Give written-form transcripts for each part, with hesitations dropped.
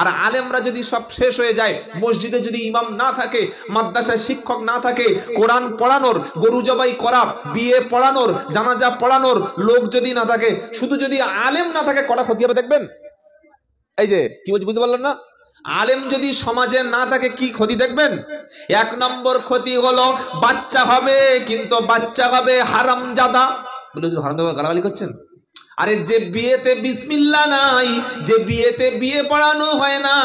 আর আলেমরা যদি সব শেষ হয়ে যায়, মসজিদে যদি ইমাম না থাকে, মাদ্রাসায় শিক্ষক না থাকে, কোরআন পড়ানোর, গরু জবাই করা, বিয়ে পড়ানোর, জানাজা পড়ানোর লোক যদি না থাকে, শুধু যদি আলেম না থাকে, কটা ক্ষতি হবে দেখবেন। এই যে কি বলছি বুঝতে পারলেন না? আলেম যদি সমাজে না থাকে কি ক্ষতি দেখবেন। এক নম্বর ক্ষতি হলো বাচ্চা হবে, কিন্তু বাচ্চা হবে হারামজাদা। বলে হারামজাদা গালাগালি করছেন? আরে যে বিয়েতে বিসমিল্লাহ নাই, যে বিয়েতে বিয়ে পড়ানো হয় না,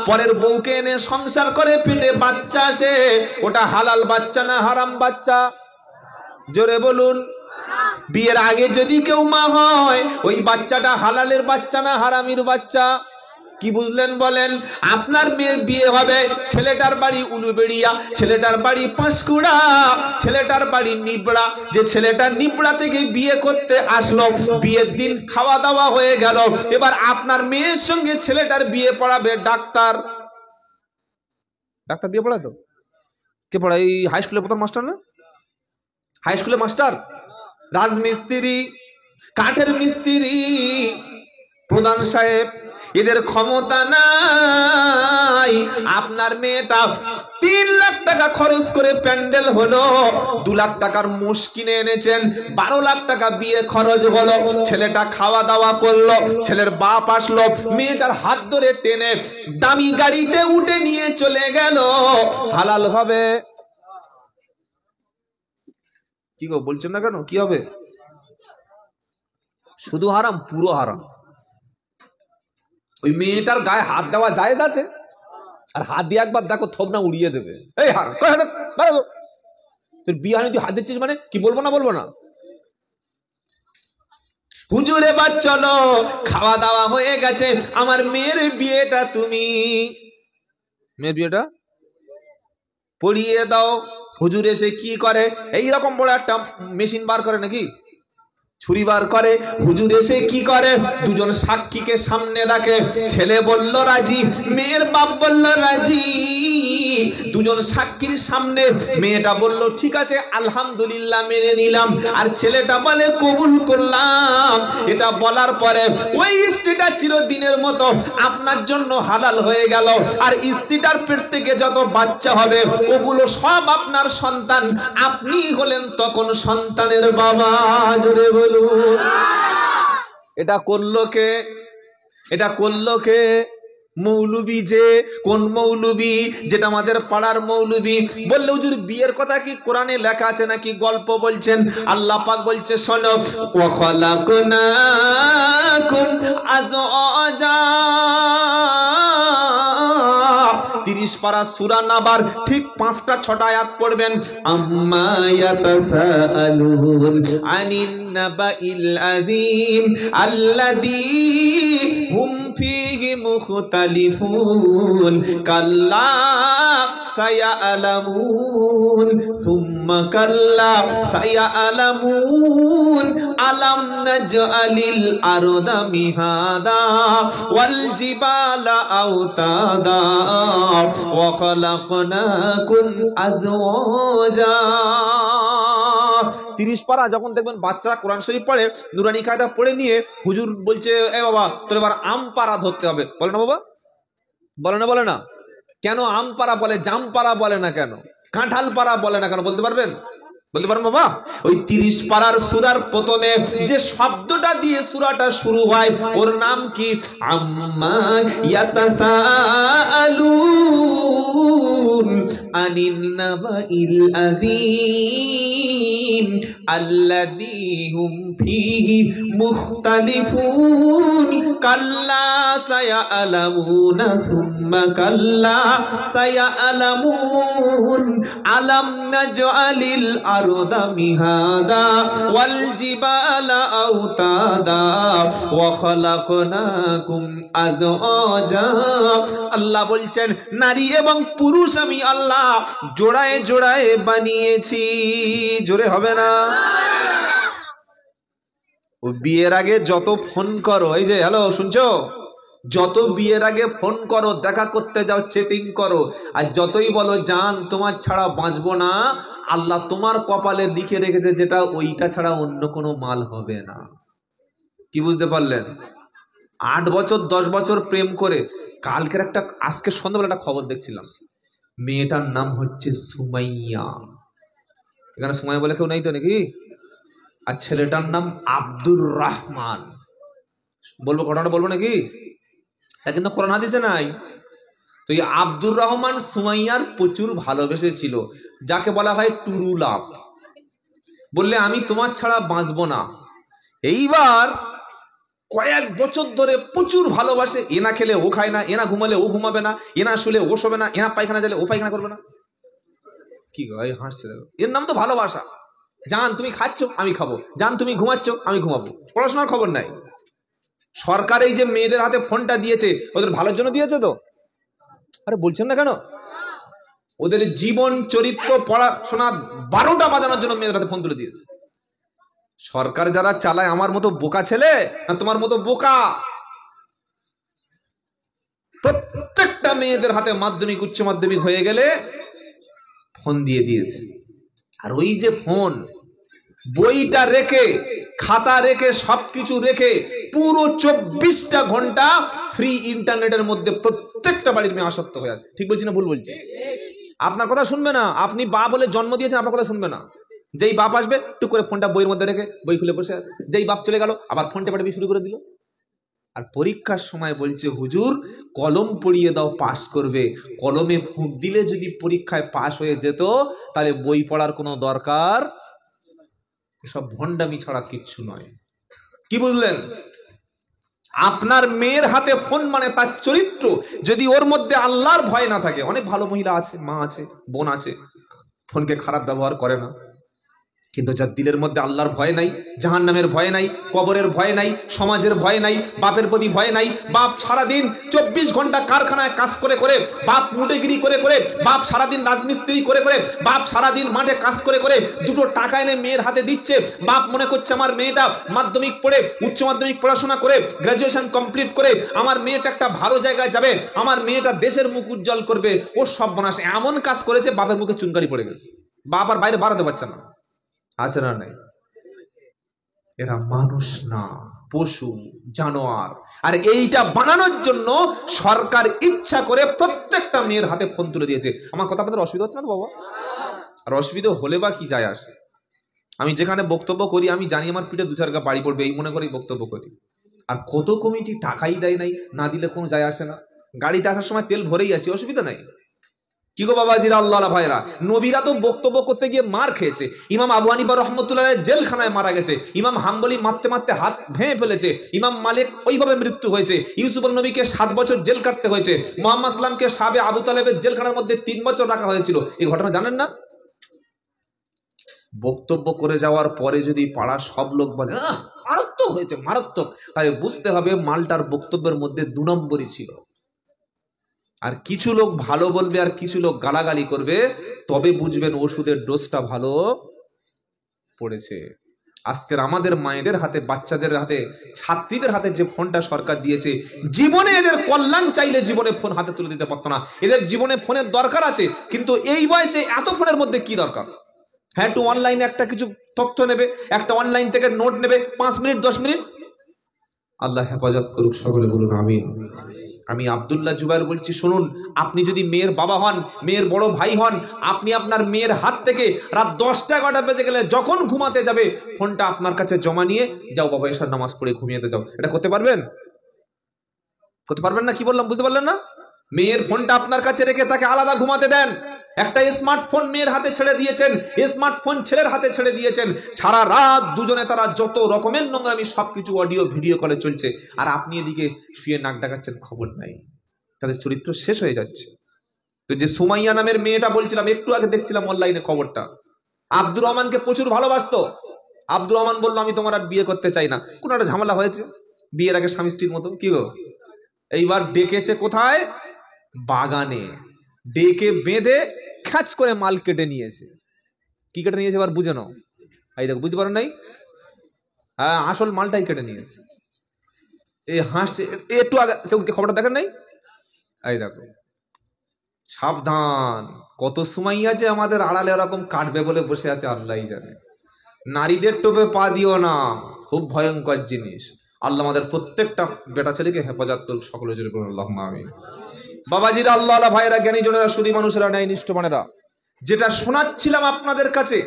পরের বউকে এনে সংসার করে পেটে বাচ্চা আসে, ওটা হালাল বাচ্চা না হারাম বাচ্চা? জোরে বলুন। বিয়ের আগে যদি কেউ মা হয়, ওই বাচ্চাটা হালালের বাচ্চা না হারামির বাচ্চা? কি বুঝলেন বলেন? আপনার মেয়ের বিয়ে হবে, ছেলেটার বাড়ি উলুবেড়িয়া, ছেলেটার বাড়ি পাঁশকুড়া, ছেলেটার বাড়ি নিবড়া। যে ছেলেটা নিবড়া থেকে বিয়ে করতে আসলো, বিয়ের দিন খাওয়া দাওয়া হয়ে গেল, এবার আপনার মেয়ের সঙ্গে ছেলেটার বিয়ে পড়াবে ডাক্তার। ডাক্তার বিয়ে পড়ায় তো? কে পড়ায়? এই হাই স্কুলের প্রথম মাস্টার না? হাই স্কুলের মাস্টার, রাজমিস্ত্রি, কাঠের মিস্ত্রি, প্রধান সাহেব, এদের ক্ষমতা নাই। আপনার মেয়েটা 3 লাখ টাকা খরচ করে প্যান্ডেল হলো, 2 লাখ টাকার মোষ কিনে এনেছেন, 12 লাখ টাকা বিয়ে খরচ হলো, ছেলেটা খাওয়া দাওয়া করলো, ছেলের বাপ আসলো, মেয়েটার হাত ধরে টেনে দামি গাড়িতে উঠে নিয়ে চলে গেল, হালাল হবে? কি গো বলছেন না কেন? কি হবে? শুধু হারাম, পুরো হারাম। ওই মেয়েটার গায়ে হাত দেওয়া জায়েজ আছে? আর হাত দিয়ে একবার দেখো, থবনা উড়িয়ে দেবে। এই হার তোর বিয়ে হয়, তুই হাত দিচ্ছিস মানে কি? বলবো না, বলবো না? হুজুর এবার চলো, খাওয়া দাওয়া হয়ে গেছে, আমার মেয়ের বিয়েটা তুমি, মেয়ের বিয়েটা পড়িয়ে দাও। হুজুর এসে কি করে? এইরকম বড় একটা মেশিন বার করে, নাকি ছুরি বার করে। হুজুর এসে কি করে? দুজন সাক্ষীকে সামনে রাখে, ছেলে বলল রাজি, মেয়ের বাপ বলল রাজি। দুজন সাক্ষীর সামনে মেয়েটা বলল ঠিক আছে, আলহামদুলিল্লাহ, মেনে নিলাম। আর ছেলেটা বলে কবুল করলাম। এটা বলার পরে ওই স্ত্রীটা চিরদিনের মতো আপনার জন্য হালাল হয়ে গেল। আর স্ত্রীটার পেট থেকে যত বাচ্চা হবে, ওগুলো সব আপনার সন্তান। আপনি হলেন তখন সন্তানের বাবা। জোরে বলুন। এটা করলো কে? এটা করলো কে? মৌলবি। যে কোন মৌলবি? যেটা আমাদের পাড়ার মৌলবি। বললে হুজুর বিয়ের কথা কি কোরআনে লেখা আছে নাকি গল্প বলছেন? আল্লাহ পাক বলছে শোনো, ওয়া খালাকনাকুম আযওয়াজা, 30 পারা সূরা নাবার ঠিক 5টা 6টা আয়াত পড়বেন। আম্মা ইয়াতাসাআলুন আনিন নাবাইল আযীম আল্লাযী হুম ফীহি মুখতালিফুন কাল্লা সায়ালামুন সুম্মা কাল্লা সায়ালামুন আলাম নাজআলিল আরদা মিহাদা ওয়াল জিবালা আওতাদা ওয়া খালাকনাকুম আযওয়াজা। 30 পারা যখন দেখবেন বাচ্চারা কোরআন শরীফ পড়ে, নুরানি কায়দা পড়ে নিয়ে হুজুর বলছে এ বাবা তোর এবার আম পারা ধরতে হবে। বলে না বাবা? বলে না? বলে না? কেন আম পারা বলে, জাম পারা বলে না কেন, কাঁঠাল পারা বলে না কেন? বলতে পারবেন? বলতে পারেন বাবা? ওই 30 পারার সূরার প্রথমে যে শব্দটা দিয়ে সূরাটা শুরু হয়, ওর নাম কি? আম্মা ইয়াতাসাআলুন আনিন নাবাইল আযীম আল্লাযী হুম ফীহি মুখতালিফুন কাল্লা সায়ালামুনা সুম্মা কাল্লা সায়ালামুন আলাম নাজআলিল আরদা মিহাদা ওয়াল জিবালা আওতাদা ওয়া খালাকনাকুম আযওয়াজা। আল্লাহ বলছেন নারী এবং পুরুষ আমি আল্লাহ জোড়ায় জোড়ায় বানিয়েছি। জোরে হবে না? ও বিয়ের আগে যত ফোন করো, এই যে হ্যালো শুনছো, যত বিয়ের আগে ফোন করো, দেখা করতে যাও, চেটিং করো, আর যতই বলো জান তোমার ছাড়া বাঁচবো না, আল্লাহ তোমার কপালে লিখে রেখেছে যেটা ওইটা ছাড়া অন্য কোনো মাল হবে না। কি বুঝতে পারলেন? 8 বছর 10 বছর প্রেম করে কালকের একটা, আজকে সন্ধ্যাবেলা একটা খবর দেখছিলাম, মেয়েটার নাম হচ্ছে সুমাইয়া। এখানে সুমাইয়া বলে কেউ নেই তো নাকি? আর ছেলেটার নাম আব্দুর রহমান। বলবো ঘটনাটা, বলবো নাকি? তা কিন্তু কোরআন হাদিসে নাই। তো এই আব্দুর রহমান সুমাইয়ার প্রচুর ভালোবেসেছিল, যাকে বলা হয় টুরু লাভ। বললে আমি তোমার ছাড়া বাঁচবো না। এইবার কয়েক বছর ধরে প্রচুর ভালোবাসে। এনা খেলে ও খায় না, এনা ঘুমালে ও ঘুমাবে না, এনা শুলে ও শোবে না, এনা পায়খানা গেলে ও পায়খানা করবে না। কি হাসছে, এর নাম তো ভালোবাসা। জান তুমি খাচ্ছ আমি খাবো, জান তুমি ঘুমাচ্ছ আমি ঘুমাবো। পড়াশোনার খবর নাই। সরকার এই যে মেয়েদের হাতে ফোনটা দিয়েছে, ওদের ভালোর জন্য দিয়েছে তো? আরে বলছেন না কেন? ওদের জীবন চরিত্র পড়াশোনা 12টা বাজানোর জন্য মেয়েদের হাতে ফোন তুলে দিয়েছে। সরকার যারা চালায় আমার মতো বোকা ছেলে না তোমার মতো বোকা? প্রত্যেকটা মেয়েদের হাতে মাধ্যমিক উচ্চ মাধ্যমিক হয়ে গেলে ফোন দিয়ে দিয়েছে। আর ওই যে ফোন, বইটা রেখে, খাতা রেখে, সবকিছু রেখে পুরো 24টা ঘন্টা ফ্রি ইন্টারনেটের মধ্যে প্রত্যেকটা বাড়ি তুমি আসক্ত হয়ে আছে। ঠিক বলছি না ভুল বলছি? আপনার কথা শুনবে না। আপনি বাপ বলে জন্ম দিয়েছেন, আপনার কথা শুনবে না। যেই বাপ আসবে টুক করে ফোনটা বইয়ের মধ্যে রেখে বই খুলে বসে আছে। যেই বাপ চলে গেল আবার ফোনটা পাঠাবি শুরু করে দিল। আর পরীক্ষার সময় বলছে হুজুর কলম পড়িয়ে দাও পাস করবে। কলমে ফুঁক দিলে যদি পরীক্ষায় পাস হয়ে যেত তাহলে বই পড়ার কোনো দরকার, এসব ভণ্ডামি ছাড়া কিচ্ছু নয়। কি বুঝলেন? আপনার মেয়ের হাতে ফোন মানে তার চরিত্র। যদি ওর মধ্যে আল্লাহর ভয় না থাকে, অনেক ভালো মহিলা আছে, মা আছে, বোন আছে, ফোনকে খারাপ ব্যবহার করে না, কিন্তু যার দিলের মধ্যে আল্লাহর ভয় নাই, জাহান্নামের ভয় নাই, কবরের ভয় নাই, সমাজের ভয় নাই, বাপের প্রতি ভয় নাই, বাপ সারাদিন 24 ঘন্টা কারখানায় কাজ করে করে, বাপ মুটেগিরি করে করে, বাপ সারাদিন রাজমিস্ত্রি করে করে, বাপ সারাদিন মাঠে কাজ করে করে দুটো টাকা এনে মেয়ের হাতে দিচ্ছে। বাপ মনে করছে আমার মেয়েটা মাধ্যমিক পড়ে, উচ্চ মাধ্যমিক পড়াশোনা করে, গ্রাজুয়েশন কমপ্লিট করে আমার মেয়েটা একটা ভালো জায়গায় যাবে, আমার মেয়েটা দেশের মুখ উজ্জ্বল করবে। ও সব বনাস এমন কাজ করেছে বাপের মুখে চুনকারি পড়ে গেছে, বাপ আর বাইরে বাড়াতে পারছে না। আছে না নাই? এরা মানুষ না, পশু, জানোয়ার। আর এইটা বানানোর জন্য সরকার ইচ্ছা করে প্রত্যেকটা মেয়ের হাতে ফোন তুলে দিয়েছে। আমার কথা আপনাদের অসুবিধা হচ্ছে না তো বাবা? আর অসুবিধা হলে বা কি যায় আসে? আমি যেখানে বক্তব্য করি আমি জানি আমার পিঠে 2-4 গা বাড়ি পড়বে, এই মনে করেই বক্তব্য করি। আর কত কমিটি টাকাই দেয় নাই, না দিলে কোনো যায় আসে না। গাড়িতে আসার সময় তেল ভরেই আসি, অসুবিধা নাই। কি গো বাবাজিরা, আল্লাহ ভাইরা, নবীরা তো বক্তব্য করতে গিয়ে মার খেয়েছে। ইমাম আবু হানিফা রাহমাতুল্লাহ জেলখানায় মারা গেছে, ইমাম হাম্বলি মারতে মারতে হাত ভেঙে ফেলেছে, ইমাম মালিক ওইভাবে মৃত্যু হয়েছে, ইউসুফ নবীকে 7 বছর জেল কাটতে হয়েছে, মুহাম্মদ সাল্লামকে সাবে আবু তালেবের জেলখানার মধ্যে 3 বছর রাখা হয়েছিল। এই ঘটনা জানেন না? বক্তব্য করে যাওয়ার পরে যদি পাড়ার সব লোক বলে মারাত্মক হয়েছে, মারাত্মক, তাই বুঝতে হবে মালটার বক্তব্যের মধ্যে 2 নম্বরই ছিল। আর কিছু লোক ভালো বলবে আর কিছু লোক গালাগালি করবে, তবে বুঝবেন ওষুধের ডোজটা ভালো পড়েছে। আজকের আমাদের মায়েদের হাতে, বাচ্চাদের হাতে, ছাত্রীদের হাতে যে ফোনটা সরকার দিয়েছে, জীবনে এদের কল্যাণ চাইলে জীবনে ফোন হাতে তুলে দিতে পারতো না। এদের জীবনে ফোনের দরকার আছে, কিন্তু এই বয়সে এত ফোনের মধ্যে কি দরকার? হ্যাঁ, একটু অনলাইনে একটা কিছু তথ্য নেবে, একটা অনলাইন থেকে নোট নেবে, 5 মিনিট 10 মিনিট। আল্লাহ হেফাজত করুক, সকলে বলুন আমিন। আমি আব্দুল্লাহ জুবাইর বলছি, শুনুন, আপনি যদি মেয়ের বাবা হন, মেয়ের বড় ভাই হন, আপনি আপনার মেয়ের হাত থেকে রাত 10টা 11টা বেজে গেলে যখন ঘুমাতে যাবে ফোনটা আপনার কাছে জমা নিয়ে যাও, বাবা এশার নামাজ পড়ে ঘুমিয়ে যাও। এটা করতে পারবেন? করতে পারবেন না? কি বললাম বুঝতে পারলেন না? মেয়ের ফোনটা আপনার কাছে রেখে তাকে আলাদা ঘুমাতে দেন। একটা স্মার্টফোন মেয়ের হাতে ছেড়ে দিয়েছেন, স্মার্টফোন ছেলের হাতে ছেড়ে দিয়েছেন, সারা রাত দুজনে তারা যত রকমের নোংরামি সবকিছু অডিও ভিডিও কলে চলছে, আর আপনি এদিকে শুয়ে নাক ডাকাচ্ছেন, খবর নাই। তাদের চরিত্র শেষ হয়ে যাচ্ছে। তো যে সুমাইয়া নামের মেয়েটা বলছিলাম, একটু আগে দেখছিলাম অনলাইনে খবরটা, আব্দুর রহমানকে প্রচুর ভালোবাসতো। আব্দুর রহমান বললো আমি তোমার আর বিয়ে করতে চাই না। কোনো একটা ঝামেলা হয়েছে বিয়ের আগে স্বামী স্ত্রীর মতো, কি গো? এইবার ডেকেছে কোথায়? বাগানে ডেকে বেঁধে খাঁচ করে মাল কেটে নিয়েছে। কি কেটে নিয়েছে এবার বুঝে নাও। এই দেখো, বুঝতে পারেন নাই? হ্যাঁ, আসল মালটাই কেটে নিয়েছে। এই হাসছে, একটু আগে কেউ খবরটা দেখেন নাই? এই দেখো, সাবধান, কত সময় আছে আমাদের আড়ালে এরকম কাটবে বলে বসে আছে আল্লাহই জানে। নারীদের টোপে পা দিও না, খুব ভয়ঙ্কর জিনিস। আল্লাহ আমাদের প্রত্যেকটা বেটা ছেলেকে হেফাজত করুক, সকলের জন্য বলুন আল্লাহুম্মা আমিন। বাবাজিরা, আল্লাহ আল্লাহ ভাইরা, জ্ঞানী জনেরা, সুধী মানুষেরা, ন্যায়নিষ্ঠ মানেরা, যেটা শোনাচ্ছিলাম আপনাদের কাছে,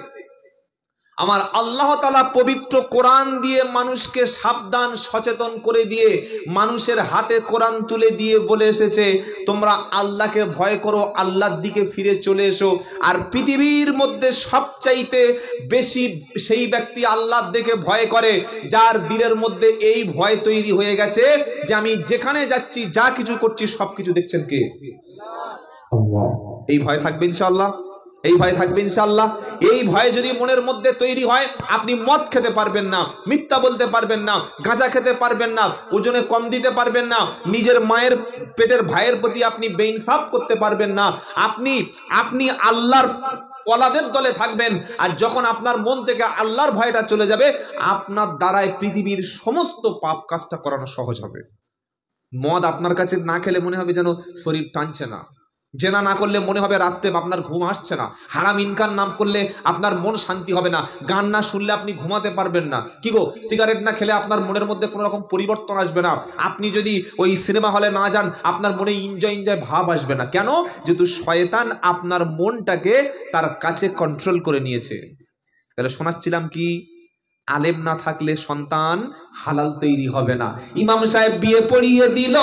আমার আল্লাহ তাআলা পবিত্র কোরআন দিয়ে মানুষকে সাবধান সচেতন করে দিয়ে মানুষের হাতে কোরআন তুলে দিয়ে বলে এসেছে, তোমরা আল্লাহকে ভয় করো, আল্লাহর দিকে ফিরে চলে এসো। আর পৃথিবীর মধ্যে সবচাইতে বেশি সেই ব্যক্তি আল্লাহর দিকে ভয় করে যার দিলের মধ্যে এই ভয় তৈরি হয়ে গেছে যে আমি যেখানে যাচ্ছি, যা কিছু করছি, সবকিছু দেখছেন কে? আল্লাহ। এই ভয় থাকবে ইনশাআল্লাহ, এই ভয় থাকবে ইনশাআল্লাহ। এই ভয় যদি মনের মধ্যে তৈরি হয়, আপনি মদ খেতে পারবেন না, মিথ্যা বলতে পারবেন না, গাঁজা খেতে পারবেন না, ওজনে কম দিতে পারবেন না, নিজের মায়ের পেটের ভাইয়ের প্রতি আপনি বেইনসাফ করতে পারবেন না, আপনি আল্লাহর ওলাদের দলে থাকবেন। আর যখন আপনার মন থেকে আল্লাহর ভয়টা চলে যাবে, আপনার দ্বারায় পৃথিবীর সমস্ত পাপ কাজটা করানো সহজ হবে। মদ আপনার কাছে না খেলে মনে হবে যেন শরীর টানছে না, জেনা না করলে মনে হবে রাত্রে আপনার ঘুম আসছে না, হারাম ইনকাম নাম করলে আপনার মন শান্তি হবে না, গান না শুনলে আপনি ঘুমাতে পারবেন না, কি গো, সিগারেট না খেলে আপনার মনের মধ্যে কোনো রকম পরিবর্তন আসবে না, আপনি যদি ওই সিনেমা হলে না যান আপনার মনে এনজয় ভাব আসবে না। কেন? যেহেতু শয়তান আপনার মনটাকে তার কাছে কন্ট্রোল করে নিয়েছে। তাহলে শোনাচ্ছিলাম কি, আলেম না থাকলে সন্তান হালাল তৈরি হবে না। ইমাম সাহেব বিয়ে পড়িয়ে দিল,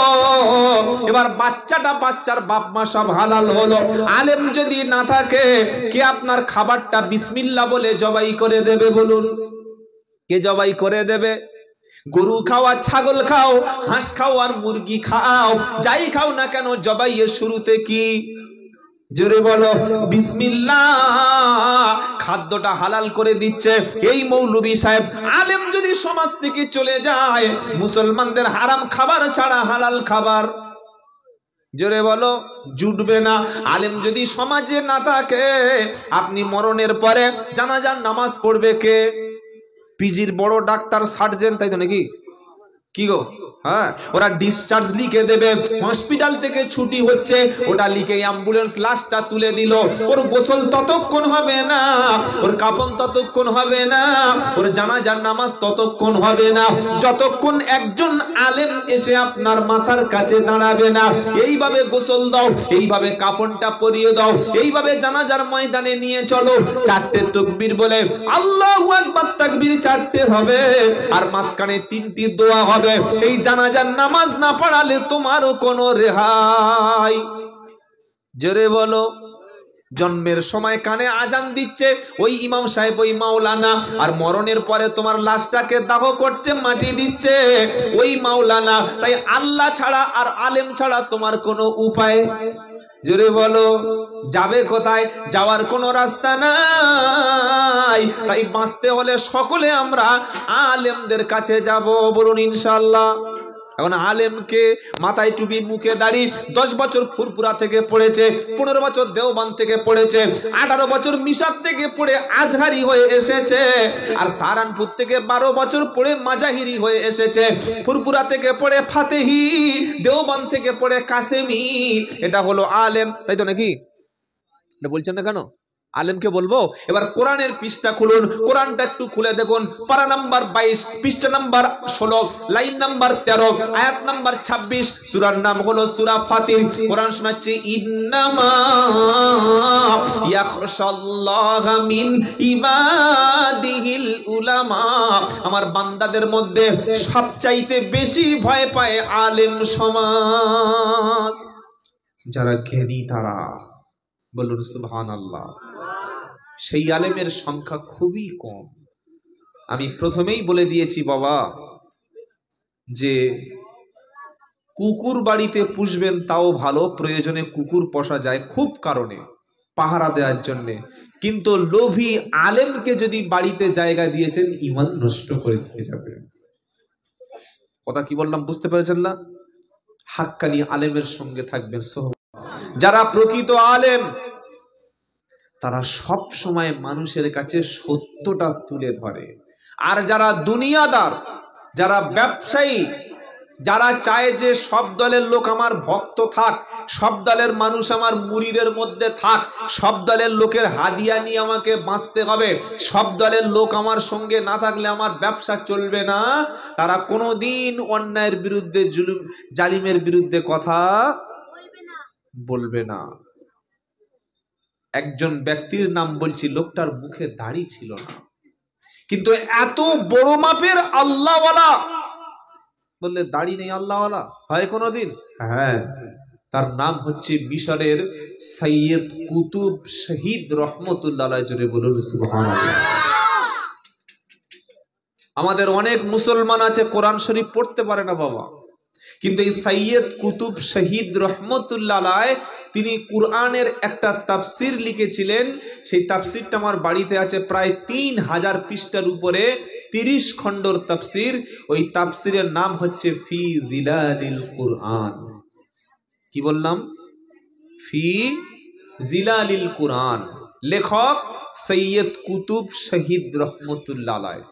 এবার বাচ্চার বাপ মা সব হালাল হলো। আলেম যদি না থাকে, কে আপনার খাবারটা বিসমিল্লাহ বলে জবাই করে দেবে? বলুন, কে জবাই করে দেবে? গরু খাও আর ছাগল খাও, হাঁস খাও আর মুরগি খাও, যাই খাও না কেন, জবাইয়ের শুরুতে কি? জোরে বলো বিসমিল্লাহ। খাদ্যটা হালাল করে দিচ্ছে এই মৌলবী সাহেব। আলেম যদি সমাজ থেকে চলে যায়, মুসলমানদের হারাম খাবার ছাড়া হালাল খাবার, জোরে বলো, জুটবে না। আলেম যদি সমাজে না থাকে, আপনি মরণের পরে জানাজার নামাজ পড়বে কে? পিজির বড় ডাক্তার, সার্জন, তাই তো নাকি? কি গো, হ্যাঁ, ওরা ডিসচার্জ লিখে দেবে, হসপিটাল থেকে ছুটি হচ্ছে, ওটা লিখে অ্যাম্বুলেন্স লাশটা তুলে দিল। ওর গোসল ততক্ষণ হবে না, ওর কাফন ততক্ষণ হবে না, ওর জানাজার নামাজ ততক্ষণ হবে না, যতক্ষণ একজন আলেম এসে আপনার মাথার কাছে দাঁড়াবে না। এইভাবে গোসল দাও, এইভাবে কাফনটা পরিয়ে দাও, এইভাবে জানাজার ময়দানে নিয়ে চলো। 4টে তাকবীর বলে আল্লাহু আকবার, তাকবীর 4টে হবে, আর মাঝখানে 3টি দোয়া হবে। এই জানাজার নামাজ না পড়ালে তোমারও কোনো রেহাই। জোরে বলো। জন্মের সময় কানে আজান দিচ্ছে ওই ইমাম সাহেব, ওই মাওলানা, আর মরণের পরে তোমার লাশটাকে দাহ করছে, মাটি দিচ্ছে ওই মাওলানা। তাই আল্লাহ ছাড়া আর আলেম ছাড়া তোমার কোনো উপায়, জোরে বলো, যাবে কোথায়? যাওয়ার কোনো রাস্তা নাই। তাই বাঁচতে হলে সকলে আমরা আলেমদের কাছে যাব, বলুন ইনশাআল্লাহ। এখন আলেমকে মাথায় টুপি, মুখে দাড়ি, 10 বছর ফুরপুরা থেকে পড়েছে, 15 বছর দেওবান থেকে পড়েছে, 18 বছর মিশাত থেকে পড়ে আজহারি হয়ে এসেছে, আর সাহারানপুর থেকে 12 বছর পড়ে মাজাহিরি হয়ে এসেছে, ফুরপুরা থেকে পড়ে ফাতেহি, দেওবান থেকে পড়ে কাসেমি। এটা হলো আলেম, তাই তো নাকি? এটা বলছেন না কেন? আলেমকে বলবো। এবার কোরআনের পৃষ্ঠা খুলুন, কোরআনটা একটু খুলে দেখুন। পারা নাম্বার 22, পৃষ্ঠা নাম্বার 16, লাইন নাম্বার 13, আয়াত নাম্বার 26। সূরার নাম হলো সূরা ফাতির। কোরআন শোনাচ্ছে, ইন্নামা ইয়াখশাল্লাহা মিন ইবাদিহিল উলামা। আমার বান্দাদের মধ্যে সবচাইতে বেশি ভয় পায় আলেম সমাজ, যারা জ্ঞানী তারা, বলুন সুবহানাল্লাহ। সেই আলেমের সংখ্যা খুবই কম। আমি প্রথমেই বলে দিয়েছি বাবা, যে কুকুর বাড়িতে পুষবেন তাও ভালো, প্রয়োজনে কুকুর পোষা যায় খুব কারণে, পাহারা দেওয়ার জন্য, কিন্তু লোভী আলেমকে যদি বাড়িতে জায়গা দিয়েছেন, ঈমান নষ্ট করে দিয়ে যাবে। কথা কি বললাম বুঝতে পেরেছেন না? হাক্কানি আলেমের সঙ্গে থাকবেন। যারা প্রকৃত আলেম, তারা সব সময় মানুষের কাছে সত্যটা তুলে ধরে। আর যারা দুনিয়াদার, যারা ব্যবসায়ী, যারা চায় যে সব দলের লোক আমার ভক্ত থাক, সব দলের মানুষ আমার মুরিদের মধ্যে থাক, সব দলের লোকের হাদিয়া নিয়ে আমাকে বাঁচতে হবে, সব দলের লোক আমার সঙ্গে না থাকলে আমার ব্যবসা চলবে না, তারা কোনোদিন অন্যায়ের বিরুদ্ধে, জুলুম জালিমের বিরুদ্ধে কথা বলবে না। একজন ব্যক্তির নাম বলছি, লোকটার মুখে দাড়ি ছিল না, কিন্তু এত বড় মাপের আল্লাহওয়ালা। বললে দাড়ি নেই আল্লাহওয়ালা হয় কোনোদিন? হ্যাঁ, তার নাম হচ্ছে মিশরের সৈয়দ কুতুব শহীদ রহমতুল্লাহ আলাইহি। জোরে বলুন সুবহানাল্লাহ। আমাদের অনেক মুসলমান আছে কোরআন শরীফ পড়তে পারে না বাবা, কিন্তু এই সৈয়দ কুতুব শহীদ রহমতুল্লাহ আলাইহি তিনি কুরআনের একটা তাফসির লিখেছিলেন। সেই তাফসিরটা আমার বাড়িতে আছে, প্রায় 3000 পৃষ্ঠার উপরে, 30 খণ্ডর তাফসির। ওই তাফসিরের নাম হচ্ছে ফি জিলালিল কুরআন। কি বললাম? ফি জিলালিল কুরআন। লেখক সৈয়দ কুতুব শহীদ রহমতুল্লাহ আলাইহি।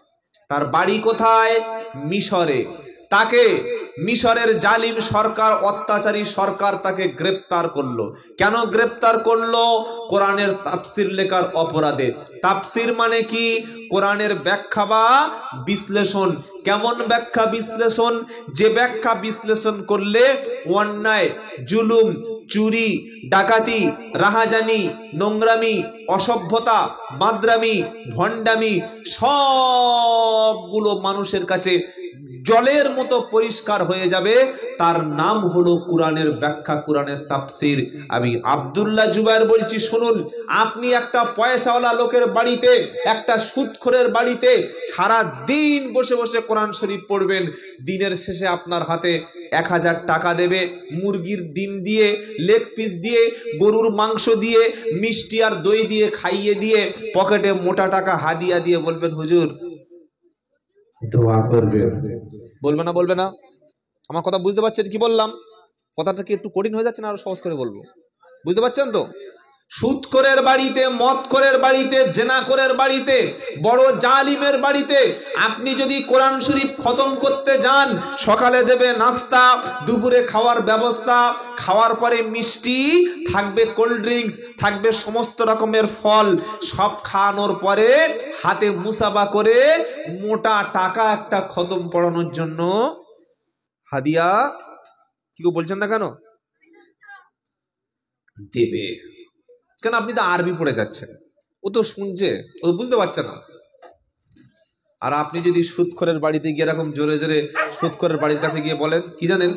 তার বাড়ি কোথায়? মিশরে। তাকে মিশরের জালিম সরকার, অত্যাচারী সরকার তাকে গ্রেপ্তার করলো। কেন গ্রেপ্তার করলো? কোরআনের তাফসির লেখার অপরাধে। তাফসির মানে কি? কোরআনের ব্যাখ্যা বা বিশ্লেষণ। কেমন ব্যাখ্যা বিশ্লেষণ? যে ব্যাখ্যা বিশ্লেষণ করলে অন্যায়, জুলুম, চুরি, ডাকাতি, রাহাজানি, নোংরামি, অসভ্যতা, মাদ্রামি, ভণ্ডামি সবগুলো মানুষের কাছে জলের মতো পরিষ্কার হয়ে যাবে, তার নাম হলো কোরআনের ব্যাখ্যা, কোরআনের তাফসির। আমি আব্দুল্লাহ জুবায়ের বলছি, শুনুন। আপনি একটা পয়সাওয়ালা লোকের বাড়িতে, একটা সুদখোরের বাড়িতে সারা দিন বসে বসে কোরআন শরীফ পড়বেন, দিনের শেষে আপনার হাতে 1000 টাকা দেবে, মুরগির ডিম দিয়ে, লেগ পিস দিয়ে, গরুর মাংস দিয়ে, মিষ্টি আর দই দিয়ে খাইয়ে দিয়ে, পকেটে মোটা টাকা হাদিয়া দিয়ে বলবেন হুজুর দোয়া করবে। বলবে না? বলবে না? আমার কথা বুঝতে পারছেন কি বললাম? কথাটা কি একটু কঠিন হয়ে যাচ্ছে না আরো সহজ করে বলবো? বুঝতে পারছেন তো? সুদখোরের বাড়িতে, মদখোরের বাড়িতে, জেনাখোরের বাড়িতে, বড় জালিমের বাড়িতে আপনি যদি কোরআন শরীফ খতম করতে যান, সকালে দেবে নাস্তা, দুপুরে খাওয়ার ব্যবস্থা, খাওয়ার পরে মিষ্টি থাকবে, কোল্ড ড্রিঙ্কস থাকবে, সমস্ত রকমের ফল, সব খাওয়ানোর পরে হাতে মুসাফা করে মোটা টাকা একটা খতম পড়ানোর জন্য হাদিয়া, কি বলছেন না কেন, দেবে। কেন? আপনি তো আরবি পড়ে যাচ্ছেন, ও তো শুনছে, ও তো বুঝতে পারছে না। আর আপনি যদি সুদখোরের বাড়িতে গিয়ে এরকম জোরে জোরে সুদখোরের বাড়ির কাছে গিয়ে বলেন কি জানেন?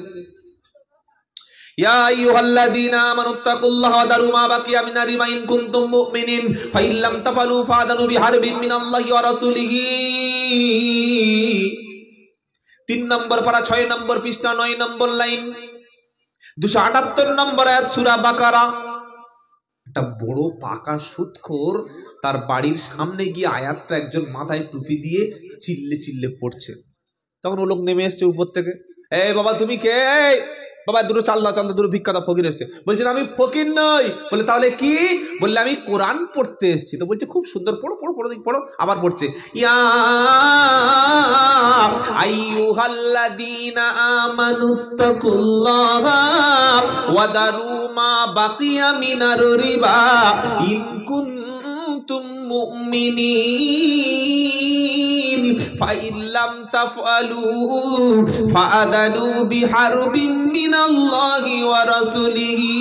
ইয়া আইয়ুহাল্লাযীনা আমানুত্তাকুল্লাহা ওয়া দারু মা বাকিয়া মিনার রিবা ইন কুনতুম মুমিনিন ফাইল লাম তাফালু ফাদানু বিহারবিন মিনাল্লাহি ওয়া রাসূলিহি। 3 নম্বর পারা, 6 নম্বর পৃষ্ঠা, 9 নম্বর লাইন, 278 নম্বর আয়াত সূরা বাকারা। একটা বড় পাকা সুদখোর তার বাড়ির সামনে গিয়ে আয়াতটা একজন মাথায় টুপি দিয়ে চিল্লে চিল্লে পড়ছে। তখন ও লোক নেমে এসছে উপর থেকে, এই বাবা তুমি কে? বাবা দুটো চাল দাও, দুটো ভিক্ষা দাও, ফকির এসছে। বলছেন আমি ফকির নই। বলে তাহলে কি? বললে আমি কোরআন পড়তে এসেছি। তো বলছে খুব সুন্দর, পড়ো পড়ো পড়ো, দিক পড়ো। আবার পড়ছে, ইয়া আইয়ুহাল্লাযীনা আমানুত্তাকুল্লাহা ওয়া দারু মা বাকিয়া মিনার রিবা ইন কুনতুম মুমিনিন ফাইন লাম তাফআলু ফাআদানু বিহারবিন মিনাল্লাহি ওয়া রাসূলিহি।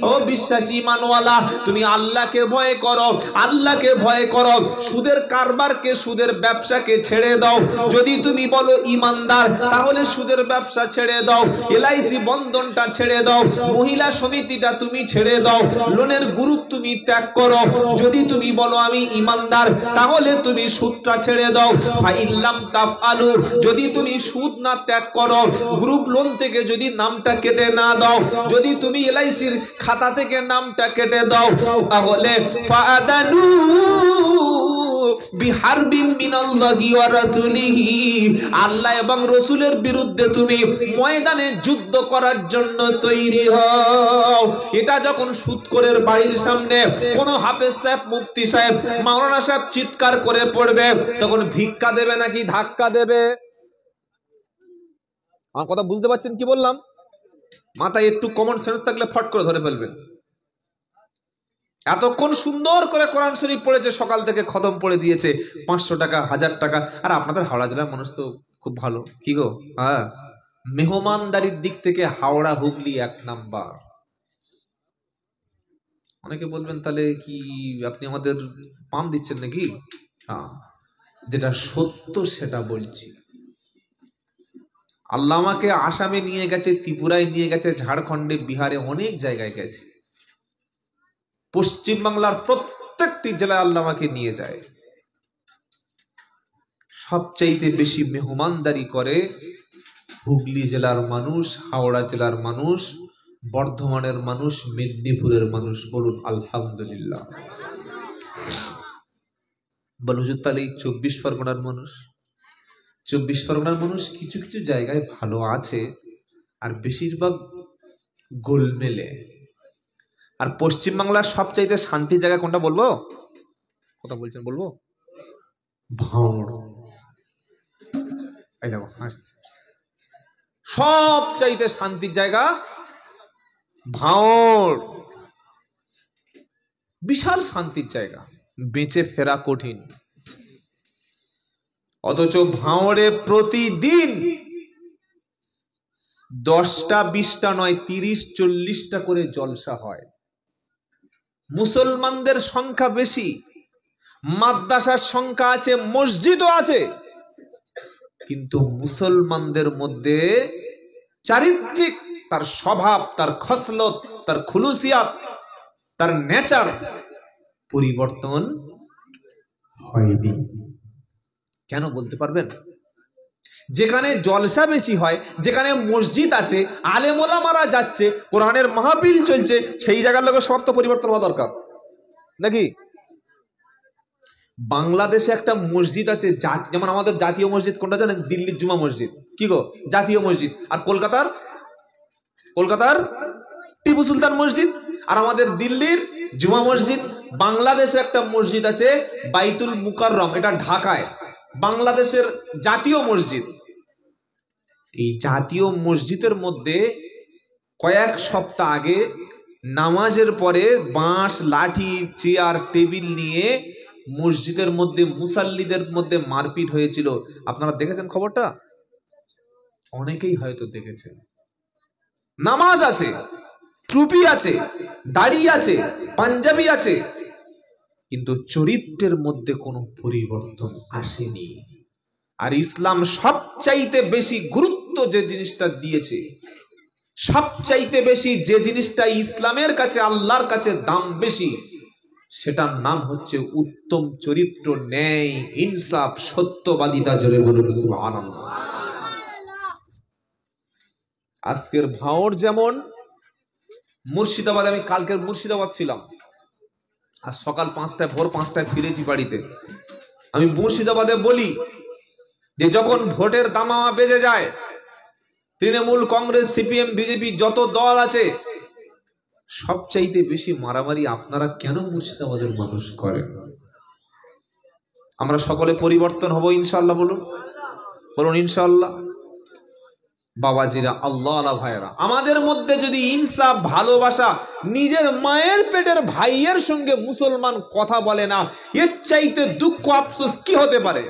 ও বিশ্বাসী মানওয়ালা, তুমি আল্লাহকে ভয় করো, আল্লাহকে ভয় করো, সুদের কারবারকে, সুদের ব্যবসাকে ছেড়ে দাও। যদি তুমি বলো ইমানদার, তাহলে সুদের ব্যবসা ছেড়ে দাও, এলআইসি বন্ধনটা ছেড়ে দাও, মহিলা সমিতিটা তুমি ছেড়ে দাও, লোনের গ্রুপ তুমি ত্যাগ করো। যদি তুমি বলো আমি ইমানদার, তাহলে তুমি সুদটা ছেড়ে দাও। ফাইন লাম তাফআলু, যদি তুমি সুদ না ত্যাগ করো, গ্রুপ লোন থেকে যদি নামটা কেটে না দাও, যদি তুমি এলআইসির খাতা থেকে নামটা কেটে দাও, তাহলে ফাআদানু বিহারবিন মিনাল্লাহি ওয়া রাসূলিহি, আল্লাহ এবং রাসূলের বিরুদ্ধে তুমি ময়দানে যুদ্ধ করার জন্য তৈরি হও। এটা যখন সুদখোরের বাড়ির সামনে কোন হাফেজ সাহেব, মুফতি সাহেব, মাওলানা সাহেব চিৎকার করে পড়বে, তখন ভিক্ষা দেবে নাকি ধাক্কা দেবে? আমার কথা বুঝতে পারছেন কি বললাম? মাথায় একটু কমন সেন্স থাকলে ফট করে ধরে ফেলবেন। এতক্ষণ সুন্দর করে কোরআন শরীফ পড়েছে, সকাল থেকে খতম পড়ে দিয়েছে, 500 টাকা 1000 টাকা। আর আপনাদের হাওড়া জেলার মানুষ তো খুব ভালো, কি গো? হ্যাঁ, মেহমানদারির দিক থেকে হাওড়া হুগলি 1 নাম্বার। অনেকে বলবেন তাহলে কি আপনি আমাদের পাম দিচ্ছেন নাকি? হ্যাঁ, যেটা সত্য সেটা বলছি। আল্লাহ আমাকে আসামে নিয়ে গেছে, ত্রিপুরায় নিয়ে গেছে, ঝাড়খণ্ডে, বিহারে, অনেক জায়গায় গেছে। পশ্চিমবাংলার প্রত্যেকটি জেলায় আল্লাহ আমাকে নিয়ে যায়। সবচাইতে বেশি মেহমানদারি করে হুগলি জেলার মানুষ, হাওড়া জেলার মানুষ, বর্ধমানের মানুষ, মেদিনীপুরের মানুষ। বলুন আলহামদুলিল্লাহ। বল হুজুর, তাহলে 24 পরগনার মানুষ? 24 পরগনার মানুষ কিছু কিছু জায়গায় ভালো আছে, আর বেশিরভাগ গোলমেলে। আর পশ্চিমবাংলার সবচাইতে শান্তির জায়গা কোনটা বলবো? কথা বলছেন, বলবো? ভাঁড়। এই দেখো হাসছে। সবচাইতে শান্তির জায়গা ভাঁড়। বিশাল শান্তির জায়গা, বেঁচে ফেরা কঠিন। অথচ ভাঁড়ে প্রতিদিন 10টা 20টা নয়, 30-40টা করে জলসা হয়। মুসলমানদের সংখ্যা বেশি, মাদ্রাসার সংখ্যা আছে, মসজিদও আছে, কিন্তু মুসলমানদের মধ্যে চারিত্রিক, তার স্বভাব, তার খসলত, তার খুলুসিয়াত, তার নেচার পরিবর্তন হয়নি। কেন বলতে পারবেন? যেখানে জলসা বেশি হয়, যেখানে মসজিদ আছে, আলেম ওলামারা যাচ্ছে, কোরআনের মাহফিল চলছে, সেই জায়গার লোকের স্বভাব তো পরিবর্তন হওয়া দরকার নাকি? বাংলাদেশে একটা মসজিদ আছে, যেমন আমাদের জাতীয় মসজিদ কোনটা জানেন? দিল্লির জুমা মসজিদ, কি গো? জাতীয় মসজিদ। আর কলকাতার টিপু সুলতান মসজিদ। আর আমাদের দিল্লির জুমা মসজিদ। বাংলাদেশে একটা মসজিদ আছে বাইতুল মুকাররম, এটা ঢাকায়, বাংলাদেশের জাতীয় মসজিদ। এই জাতীয় মসজিদের মধ্যে কয়েক সপ্তাহ আগে নামাজের পরে বাঁশ, লাঠি, চেয়ার, টেবিল নিয়ে মসজিদের মধ্যে মুসাল্লিদের মধ্যে মারপিট হয়েছিল। আপনারা দেখেছেন খবরটা? অনেকেই হয়তো দেখেছেন। নামাজ আছে, টুপি আছে, দাড়ি আছে, পাঞ্জাবি আছে, কিন্তু চরিত্রের মধ্যে কোনো পরিবর্তন আসেনি। আর ইসলাম সবচাইতে বেশি গুরুত্ব যে জিনিসটা দিয়েছে, সবচাইতে বেশি যে জিনিসটা ইসলামের কাছে, আল্লাহর কাছে দাম বেশি, সেটার নাম হচ্ছে উত্তম চরিত্র, ন্যায়, ইনসাফ, সত্যবাদিতা। জোরে বলুন সুবহানাল্লাহ। আজকের ভাঁড় যেমন মুর্শিদাবাদ, আমি কালকের মুর্শিদাবাদ ছিলাম, আর সকাল 5টায়, ভোর 5টায় ফিরেছি বাড়িতে। আমি মুর্শিদাবাদে বলি যে যখন ভোটের দামামা বেজে যায়, তৃণমূল, কংগ্রেস, সিপিএম, বিজেপি যত দল আছে, সবচাইতে বেশি মারামারি আপনারা কেন মুর্শিদাবাদের মানুষ করেন? আমরা সকলে পরিবর্তন হব ইনশাআল্লাহ। বলুন বলুন ইনশাআল্লাহ। বাবাজিরা, আল্লাহ আলা ভাইরা, আমাদের মধ্যে যদি ইনসাফ, ভালোবাসা, নিজের মায়ের পেটের ভাইয়ের সঙ্গে মুসলমান কথা বলে না, এর চাইতে দুঃখ আফসোস কি হতে পারে?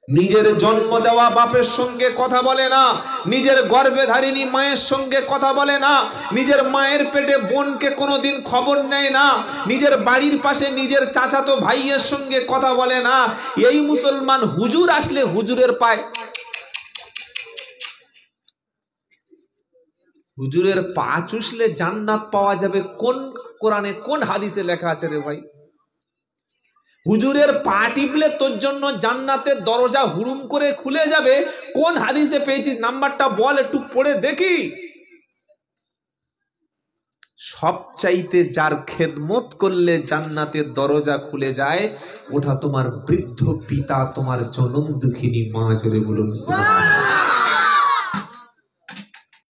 নিজের জন্ম দেওয়া বাপের সঙ্গে কথা বলে না, নিজের গর্ভে ধারিণী মায়ের সঙ্গে কথা বলে না, নিজের মায়ের পেটে বোনকে কোনোদিন খবর নেয় না, নিজের বাড়ির পাশে নিজের চাচাতো ভাইয়ের সঙ্গে কথা বলে না, এই মুসলমান হুজুর আসলে হুজুরের পায়, হুজুরের পা চুষলে জান্নাত পাওয়া যাবে, কোন কোরআনে কোন হাদিসে লেখা আছে রে ভাই? হুজুরের পা টিপলে তোর জন্য জান্নাতের দরজা হুড়ুম করে খুলে যাবে, কোন হাদিসে পেয়েছিস? নাম্বারটা বল, একটু পড়ে দেখি। সবচাইতে যার খেদমত করলে জান্নাতের দরজা খুলে যায়, ওটা তোমার বৃদ্ধ পিতা, তোমার জনম দুঃখিনী মা। জোরে বলুন সুবহানাল্লাহ।